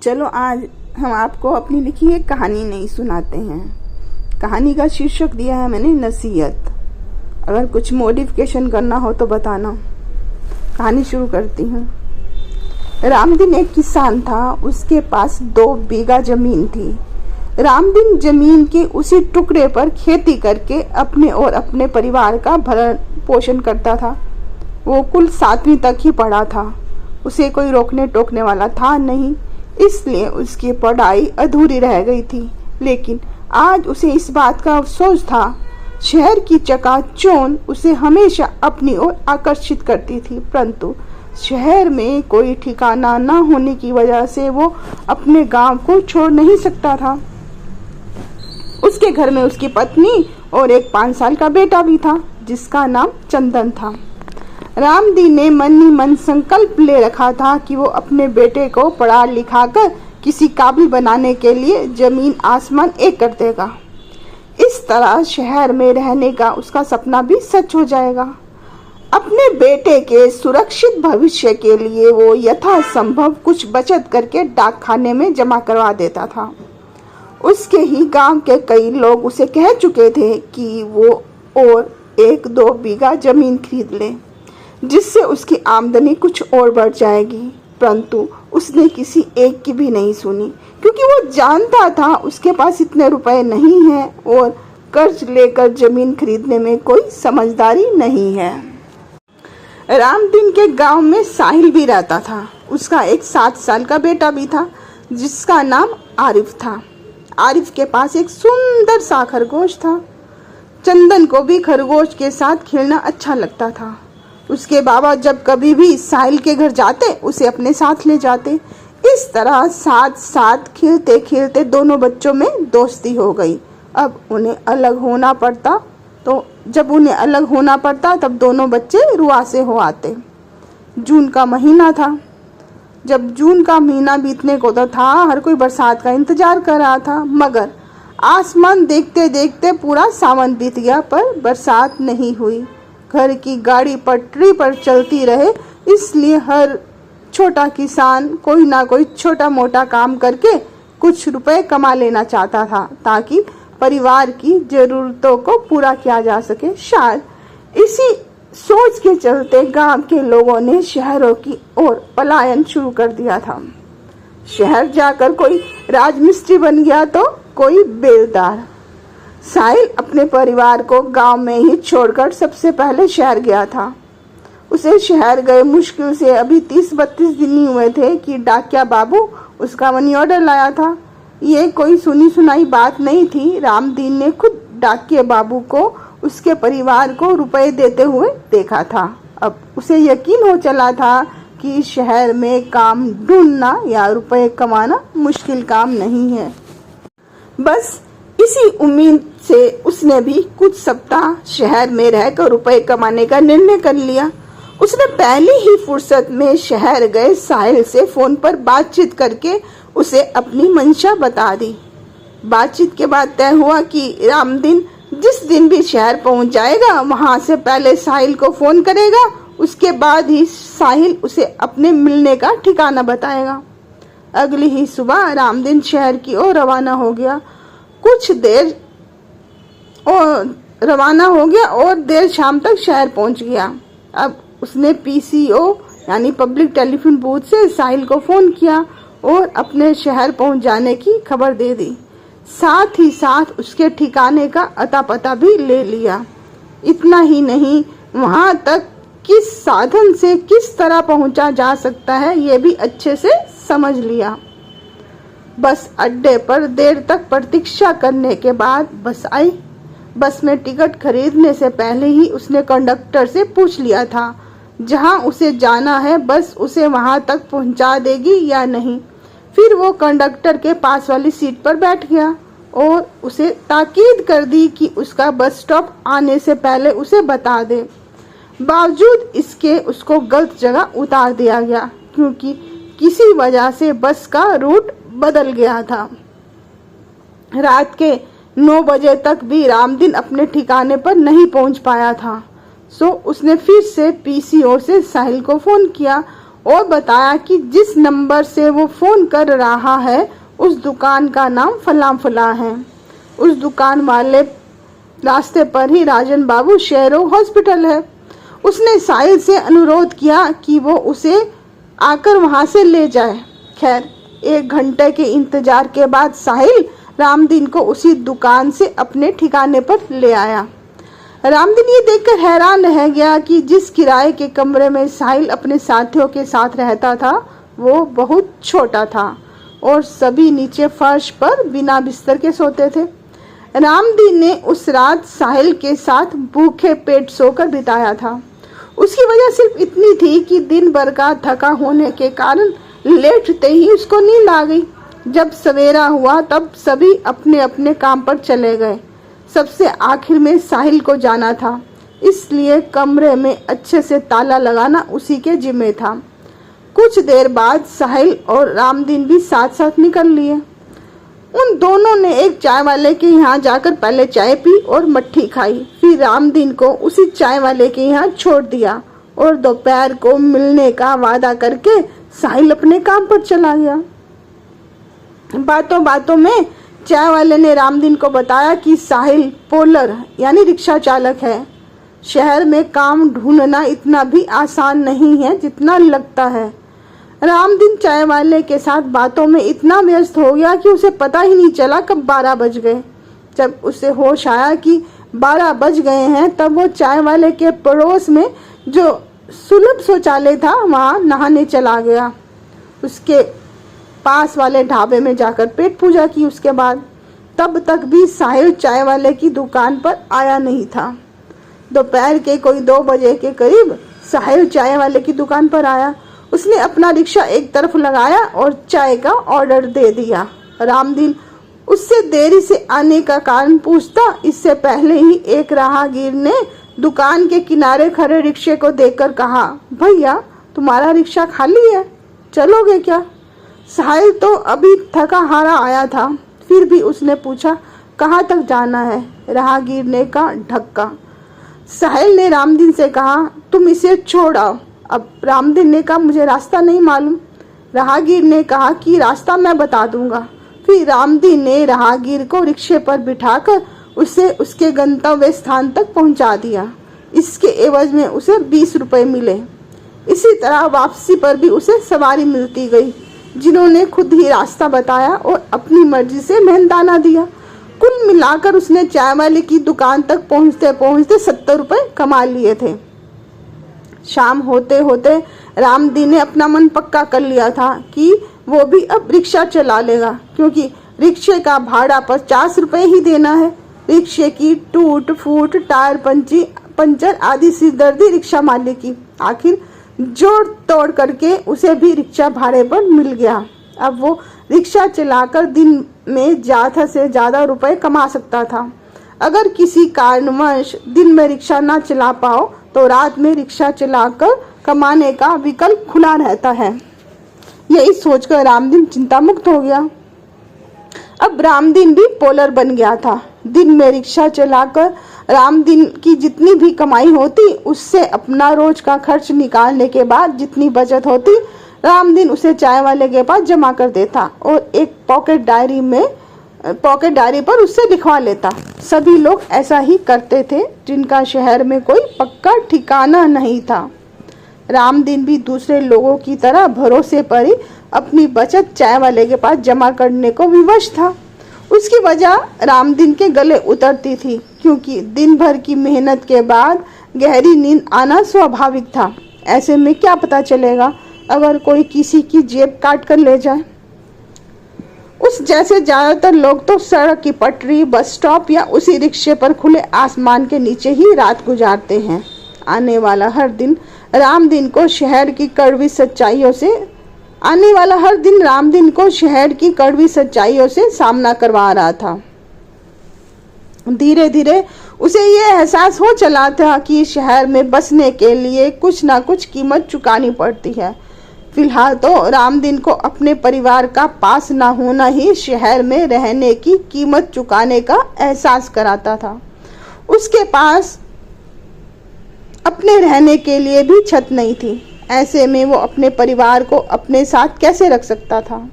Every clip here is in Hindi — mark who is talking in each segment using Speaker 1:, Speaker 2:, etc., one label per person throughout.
Speaker 1: चलो आज हम आपको अपनी लिखी एक कहानी नहीं सुनाते हैं। कहानी का शीर्षक दिया है मैंने नसीहत। अगर कुछ मॉडिफिकेशन करना हो तो बताना। कहानी शुरू करती हूँ। रामदीन एक किसान था। उसके पास 2 बीघा जमीन थी। रामदीन जमीन के उसी टुकड़े पर खेती करके अपने और अपने परिवार का भरण पोषण करता था। वो कुल 7वीं तक ही पढ़ा था। उसे कोई रोकने टोकने वाला था नहीं, इसलिए उसकी पढ़ाई अधूरी रह गई थी। लेकिन आज उसे इस बात का अफसोस था। शहर की चकाचौंध उसे हमेशा अपनी ओर आकर्षित करती थी, परंतु शहर में कोई ठिकाना न होने की वजह से वो अपने गांव को छोड़ नहीं सकता था। उसके घर में उसकी पत्नी और एक 5 साल का बेटा भी था, जिसका नाम चंदन था। रामदीन ने मन ही मन संकल्प ले रखा था कि वो अपने बेटे को पढ़ा लिखा कर किसी काबिल बनाने के लिए जमीन आसमान एक कर देगा। इस तरह शहर में रहने का उसका सपना भी सच हो जाएगा। अपने बेटे के सुरक्षित भविष्य के लिए वो यथासंभव कुछ बचत करके डाक खाने में जमा करवा देता था। उसके ही गांव के कई लोग उसे कह चुके थे कि वो और 1-2 बीघा जमीन खरीद ले, जिससे उसकी आमदनी कुछ और बढ़ जाएगी, परंतु उसने किसी एक की भी नहीं सुनी, क्योंकि वो जानता था उसके पास इतने रुपए नहीं हैं और कर्ज लेकर जमीन खरीदने में कोई समझदारी नहीं है। रामदीन के गांव में साहिल भी रहता था। उसका एक 7 साल का बेटा भी था, जिसका नाम आरिफ था। आरिफ के पास एक सुंदर सा खरगोश था। चंदन को भी खरगोश के साथ खेलना अच्छा लगता था। उसके बाबा जब कभी भी साहिल के घर जाते उसे अपने साथ ले जाते। इस तरह साथ साथ खेलते खेलते दोनों बच्चों में दोस्ती हो गई। अब उन्हें अलग होना पड़ता तब दोनों बच्चे रुआ से हो आते। जून का महीना था। जब जून का महीना बीतने को तो था, हर कोई बरसात का इंतजार कर रहा था, मगर आसमान देखते देखते पूरा सावन बीत गया, पर बरसात नहीं हुई। घर की गाड़ी पटरी पर चलती रहे, इसलिए हर छोटा किसान कोई ना कोई छोटा मोटा काम करके कुछ रुपए कमा लेना चाहता था, ताकि परिवार की जरूरतों को पूरा किया जा सके। शायद इसी सोच के चलते गांव के लोगों ने शहरों की ओर पलायन शुरू कर दिया था। शहर जाकर कोई राजमिस्त्री बन गया तो कोई बेलदार। साहिल अपने परिवार को गांव में ही छोड़कर सबसे पहले शहर गया था। उसे शहर गए मुश्किल से अभी 30-32 दिन ही हुए थे कि डाकिया बाबू उसका मनी ऑर्डर लाया था। ये कोई सुनी सुनाई बात नहीं थी। रामदीन ने खुद डाकिया बाबू को उसके परिवार को रुपए देते हुए देखा था। अब उसे यकीन हो चला था कि शहर में काम ढूंढना या रुपए कमाना मुश्किल काम नहीं है। बस इसी उम्मीद से उसने भी कुछ सप्ताह शहर में रहकर रुपए कमाने का निर्णय कर लिया। उसने पहली ही फुर्सत में शहर गए साहिल से फोन पर बातचीत करके उसे अपनी मंशा बता दी। बातचीत के बाद तय हुआ कि रामदीन जिस दिन भी शहर पहुंच जाएगा, वहां से पहले साहिल को फोन करेगा, उसके बाद ही साहिल उसे अपने मिलने का ठिकाना बताएगा। अगली ही सुबह रामदीन शहर की ओर रवाना हो गया। कुछ देर रवाना हो गया और देर शाम तक शहर पहुंच गया। अब उसने PCO यानी पब्लिक टेलीफोन बूथ से साहिल को फोन किया और अपने शहर पहुंच जाने की खबर दे दी। साथ ही साथ उसके ठिकाने का अता पता भी ले लिया। इतना ही नहीं, वहां तक किस साधन से किस तरह पहुंचा जा सकता है ये भी अच्छे से समझ लिया। बस अड्डे पर देर तक प्रतीक्षा करने के बाद बस आई। बस में टिकट खरीदने से पहले ही उसने कंडक्टर से पूछ लिया था जहां उसे जाना है बस उसे वहां तक पहुंचा देगी या नहीं। फिर वो कंडक्टर के पास वाली सीट पर बैठ गया और उसे ताकीद कर दी कि उसका बस स्टॉप आने से पहले उसे बता दे। बावजूद इसके उसको गलत जगह उतार दिया गया, क्योंकि किसी वजह से बस का रूट बदल गया था। रात के 9 बजे तक भी रामदीन अपने ठिकाने पर नहीं पहुंच पाया था। सो उसने फिर से PCO से साहिल को फोन किया और बताया कि जिस नंबर से वो फोन कर रहा है उस दुकान का नाम फला फला है। उस दुकान वाले रास्ते पर ही राजन बाबू शेरो हॉस्पिटल है। उसने साहिल से अनुरोध किया कि वो उसे आकर वहां से ले जाए। खैर 1 घंटे के इंतजार के बाद साहिल रामदीन को उसी दुकान से अपने ठिकाने पर ले आया। रामदीन ये देखकर हैरान रह गया कि जिस किराए के कमरे में साहिल अपने साथियों के साथ रहता था वो बहुत छोटा था और सभी नीचे फर्श पर बिना बिस्तर के सोते थे। रामदीन ने उस रात साहिल के साथ भूखे पेट सोकर बिताया था। उसकी वजह सिर्फ इतनी थी कि दिन भर का थका होने के कारण लेटते ही उसको नींद आ गई। जब सवेरा हुआ तब सभी अपने अपने काम पर चले गए। सबसे आखिर में साहिल को जाना था, इसलिए कमरे में अच्छे से ताला लगाना उसी के जिम्मे था। कुछ देर बाद साहिल और रामदीन भी साथ साथ निकल लिए। उन दोनों ने एक चाय वाले के यहाँ जाकर पहले चाय पी और मट्ठी खाई। फिर रामदीन को उसी चाय वाले के यहाँ छोड़ दिया और दोपहर को मिलने का वादा करके साहिल अपने काम पर चला गया। बातों बातों में चाय वाले ने रामदीन को बताया कि साहिल पोलर यानी रिक्शा चालक है। शहर में काम ढूंढना इतना भी आसान नहीं है जितना लगता है। रामदीन चाय वाले के साथ बातों में इतना व्यस्त हो गया कि उसे पता ही नहीं चला कब 12 बज गए। जब उसे होश आया कि 12 बज गए हैं तब वो चाय वाले के पड़ोस में जो सुलभ शौचालय था वहां नहाने चला गया। उसके पास वाले ढाबे में जाकर पेट पूजा की। उसके बाद तब तक भी साहिल चाय वाले की दुकान पर आया नहीं था। दोपहर के कोई 2 बजे के करीब साहिल चाय वाले की दुकान पर आया। उसने अपना रिक्शा एक तरफ लगाया और चाय का ऑर्डर दे दिया। रामदीन उससे देरी से आने का कारण पूछता इससे पहले ही एक राहगीर ने दुकान के किनारे खड़े रिक्शे को देखकर कहा, भैया तुम्हारा रिक्शा खाली है, चलोगे क्या? साहिल तो अभी थका हारा आया था, फिर भी उसने पूछा कहाँ तक जाना है? राहगीर ने कहा ढक्का। साहिल ने रामदीन से कहा तुम इसे छोड़ आओ। अब रामदीन ने कहा मुझे रास्ता नहीं मालूम। राहगीर ने कहा कि रास्ता मैं बता दूंगा। फिर रामदीन ने राहगीर को रिक्शे पर बिठाकर उसे उसके गंतव्य स्थान तक पहुंचा दिया। इसके एवज में उसे 20 रुपए मिले। इसी तरह वापसी पर भी उसे सवारी मिलती गई जिन्होंने खुद ही रास्ता बताया और अपनी मर्जी से मेहनताना दिया। कुल मिलाकर उसने चाय वाले की दुकान तक पहुंचते पहुंचते 70 रुपए कमा लिए थे। शाम होते होते रामदीन ने अपना मन पक्का कर लिया था कि वो भी अब रिक्शा चला लेगा, क्योंकि रिक्शे का भाड़ा 50 रुपए ही देना है। रिक्शे की टूट फूट, टायर पंचर आदि सिरदर्दी रिक्शा मालिक की। आखिर जोड़ तोड़ करके उसे भी रिक्शा भाड़े पर मिल गया। अब वो रिक्शा चलाकर दिन में ज्यादा से ज्यादा रुपए कमा सकता था। अगर किसी कारणवश दिन में रिक्शा ना चला पाओ तो रात में रिक्शा चलाकर कमाने का विकल्प खुला रहता है। यही सोचकर रामदीन चिंता मुक्त हो गया। अब रामदीन भी पोलर बन गया था। दिन में रिक्शा चलाकर रामदीन की जितनी भी कमाई होती उससे अपना रोज का खर्च निकालने के बाद जितनी बचत होती रामदीन उसे चाय वाले के पास जमा कर देता और एक पॉकेट डायरी पर उससे लिखवा लेता। सभी लोग ऐसा ही करते थे जिनका शहर में कोई पक्का ठिकाना नहीं था। रामदीन भी दूसरे लोगों की तरह भरोसे पर ही अपनी बचत चाय वाले के पास जमा करने को विवश था। उसकी वजह रामदीन के गले उतरती थी, क्योंकि दिन भर की मेहनत के बाद गहरी नींद आना स्वाभाविक था। ऐसे में क्या पता चलेगा अगर कोई किसी की जेब काट कर ले जाए। उस जैसे ज्यादातर लोग तो सड़क की पटरी, बस स्टॉप या उसी रिक्शे पर खुले आसमान के नीचे ही रात गुजारते हैं। आने वाला हर दिन रामदीन को शहर की कड़वी सच्चाइयों से सामना करवा रहा था। धीरे धीरे उसे ये एहसास हो चला था कि शहर में बसने के लिए कुछ ना कुछ कीमत चुकानी पड़ती है। फिलहाल तो रामदीन को अपने परिवार का पास ना होना ही शहर में रहने की कीमत चुकाने का एहसास कराता था। उसके पास अपने रहने के लिए भी छत नहीं थी। ऐसे में वो अपने परिवार को अपने साथ कैसे रख सकता था।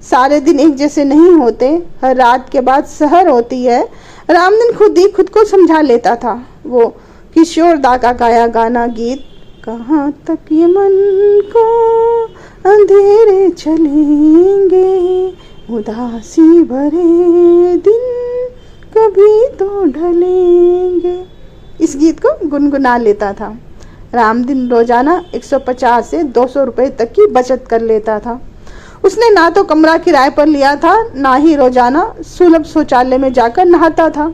Speaker 1: सारे दिन एक जैसे नहीं होते, हर रात के बाद सहर होती है। रामदीन खुद ही खुद को समझा लेता था। वो किशोर दा का गाया गाना गीत, कहाँ तक ये मन को अंधेरे चलेंगे, उदासी भरे दिन कभी तो ढलेंगे, इस गीत को गुनगुना लेता था। रामदीन रोजाना 150 से 200 रुपए तक की बचत कर लेता था। उसने ना तो कमरा किराए पर लिया था, ना ही रोजाना सुलभ शौचालय में जाकर नहाता था।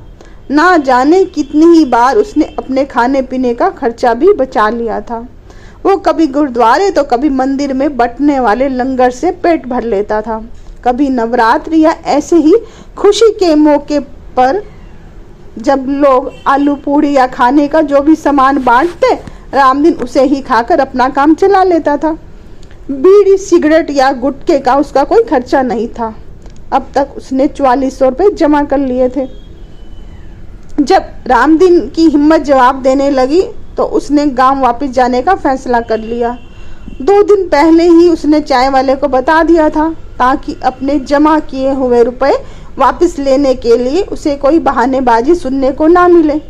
Speaker 1: ना जाने कितनी ही बार उसने अपने खाने पीने का खर्चा भी बचा लिया था। वो कभी गुरुद्वारे तो कभी मंदिर में बंटने वाले लंगर से पेट भर लेता था। कभी नवरात्र या ऐसे ही खुशी के मौके पर जब लोग आलू पूड़ी या खाने का जो भी सामान बांटते, रामदीन उसे ही खाकर अपना काम चला लेता था। बीड़ी सिगरेट या गुटखे का उसका कोई खर्चा नहीं था। अब तक उसने 4400 रुपये जमा कर लिए थे। जब रामदीन की हिम्मत जवाब देने लगी तो उसने गांव वापस जाने का फैसला कर लिया। 2 दिन पहले ही उसने चाय वाले को बता दिया था, ताकि अपने जमा किए हुए रुपए वापस लेने के लिए उसे कोई बहानेबाजी सुनने को ना मिले।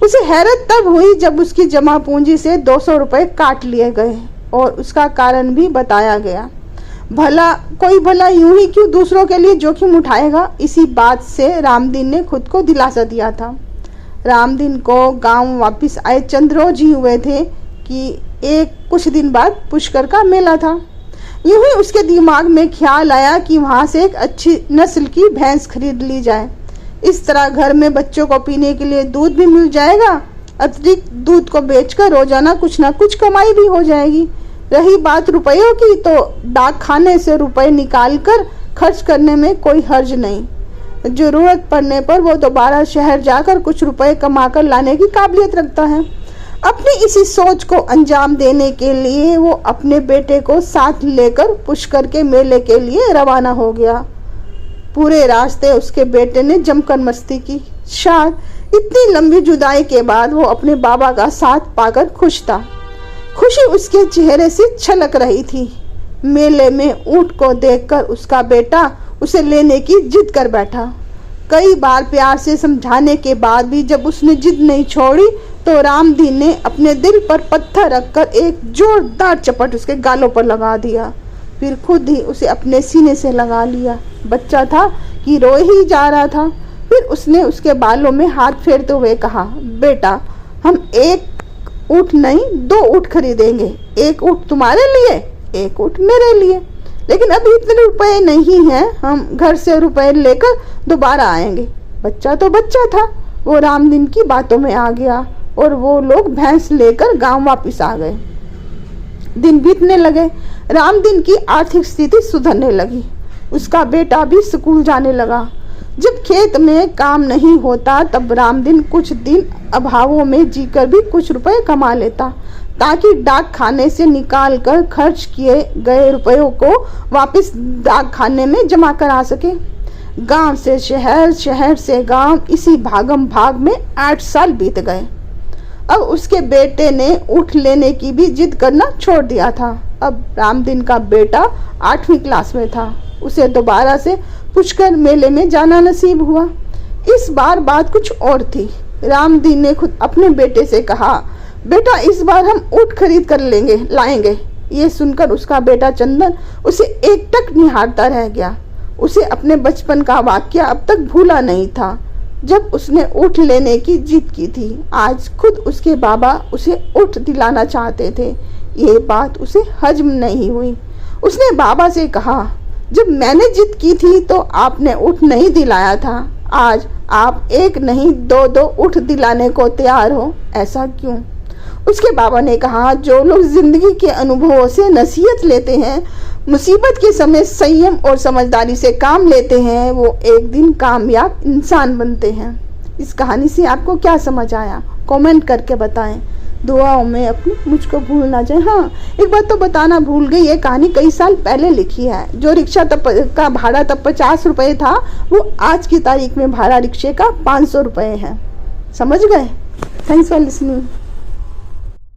Speaker 1: उसे हैरत तब हुई जब उसकी जमा पूंजी से 200 रुपये काट लिए गए और उसका कारण भी बताया गया। भला यूं ही क्यों दूसरों के लिए जोखिम उठाएगा। इसी बात से रामदीन ने खुद को दिलासा दिया था। रामदीन को गांव वापस आए चंद रोज ही हुए थे कि कुछ दिन बाद पुष्कर का मेला था। यूं ही उसके दिमाग में ख्याल आया कि वहां से एक अच्छी नस्ल की भैंस खरीद ली जाए। इस तरह घर में बच्चों को पीने के लिए दूध भी मिल जाएगा। अतिरिक्त दूध को बेचकर रोजाना कुछ ना कुछ कमाई भी हो जाएगी। रही बात रुपयों की, तो डाक खाने से रुपए निकाल कर खर्च करने में कोई हर्ज नहीं। जरूरत पड़ने पर वो दोबारा शहर जाकर कुछ रुपए कमा कर लाने की काबिलियत रखता है। अपनी इसी सोच को अंजाम देने के लिए वो अपने बेटे को साथ लेकर पुष्कर के मेले के लिए रवाना हो गया। पूरे रास्ते उसके बेटे ने जमकर मस्ती की। शायद इतनी लंबी जुदाई के बाद वो अपने बाबा का साथ पाकर खुश था। खुशी उसके चेहरे से छलक रही थी। मेले में ऊंट को देखकर उसका बेटा उसे लेने की जिद कर बैठा। कई बार प्यार से समझाने के बाद भी जब उसने जिद नहीं छोड़ी तो रामदीन ने अपने दिल पर पत्थर रखकर एक जोरदार चपट उसके गालों पर लगा दिया। फिर खुद ही उसे अपने सीने से लगा लिया। बच्चा था कि रो ही जा रहा था। फिर उसने उसके बालों में हाथ फेरते हुए कहा, बेटा, हम एक ऊँट नहीं 2 ऊँट खरीदेंगे। एक ऊँट तुम्हारे लिए, एक ऊँट मेरे लिए। लेकिन अभी इतने रुपए नहीं हैं, हम घर से रुपए लेकर दोबारा आएंगे। बच्चा तो बच्चा था, वो रामदीन की बातों में आ गया और वो लोग भैंस लेकर गांव वापस आ गए। दिन बीतने लगे। रामदीन की आर्थिक स्थिति सुधरने लगी। उसका बेटा भी स्कूल जाने लगा। जब खेत में काम नहीं होता तब रामदीन कुछ दिन अभावों में जीकर भी कुछ रुपए कमा लेता, ताकि डाक खाने से निकाल कर खर्च किए गए रुपयों को वापस डाक खाने में जमा करा सके। गांव से शहर, शहर से गांव, इसी भागम भाग में 8 साल बीत गए। अब उसके बेटे ने ऊँट लेने की भी जिद करना छोड़ दिया था। अब रामदीन का बेटा 8वीं क्लास में था। उसे दोबारा से पुष्कर मेले में जाना नसीब हुआ। इस बार बात कुछ और थी। रामदीन ने खुद अपने बेटे से कहा, बेटा, इस बार हम ऊँट खरीद कर लाएंगे। ये सुनकर उसका बेटा चंदन उसे एकटक निहारता रह गया। उसे अपने बचपन का वाकया अब तक भूला नहीं था, जब उसने ऊँट लेने की जिद की थी। आज खुद उसके बाबा उसे ऊँट दिलाना चाहते थे। ये बात उसे हजम नहीं हुई। उसने बाबा से कहा, जब मैंने जिद की थी तो आपने ऊँट नहीं दिलाया था। आज आप एक नहीं 2 ऊँट दिलाने को तैयार हो, ऐसा क्यों? उसके बाबा ने कहा, जो लोग जिंदगी के अनुभवों से नसीहत लेते हैं, मुसीबत के समय संयम और समझदारी से काम लेते हैं, वो एक दिन कामयाब इंसान बनते हैं। इस कहानी से आपको क्या समझ आया? कमेंट करके बताएं। दुआओं में अपनी मुझको भूल ना जाए। हाँ, एक बात तो बताना भूल गई, ये कहानी कई साल पहले लिखी है। जो रिक्शा का भाड़ा तब 50 रुपये था, वो आज की तारीख में भाड़ा रिक्शे का 500 रुपये है। समझ गए? Thanks for listening.